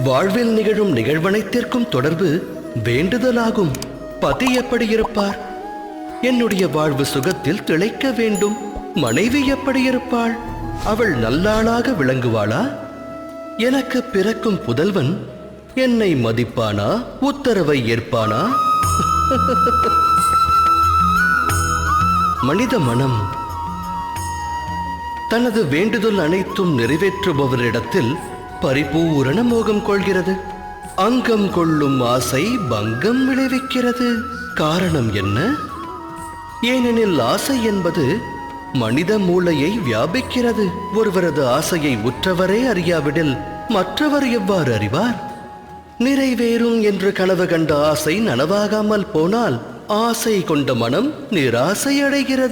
வாழ்வில் நிகழும் நிகழ்வனைத்திற்கும் தொடர்பு வேண்டுதலாகும். பதி எப்படி இருப்பார்? என்னுடைய வாழ்வு சுகத்தில் திளைக்க வேண்டும். மனைவி எப்படி இருப்பாள்? அவள் நல்லாளாக விளங்குவாளா? எனக்கு பிறக்கும் புதல்வன் என்னை மதிப்பானா? உத்தரவை ஏற்பானா? மனித மனம் தனது வேண்டுதல் அனைத்தும் நிறைவேற்றுபவரிடத்தில் பரிபூரண மோகம் கொள்கிறது. அங்கம் கொள்ளும் ஆசை பங்கம் விளைவிக்கிறது. காரணம் என்ன? ஏனெனில் ஆசை என்பது மனித மூளையை வியாபிக்கிறது. ஒருவரது ஆசையை உற்றவரே அறியாவிடில் மற்றவர் எவ்வாறு அறிவார்? நிறைவேறும் என்று கனவு கண்ட ஆசை நனவாகாமல் போனால் ஆசை கொண்ட மனம் நிராசை அடைகிறது.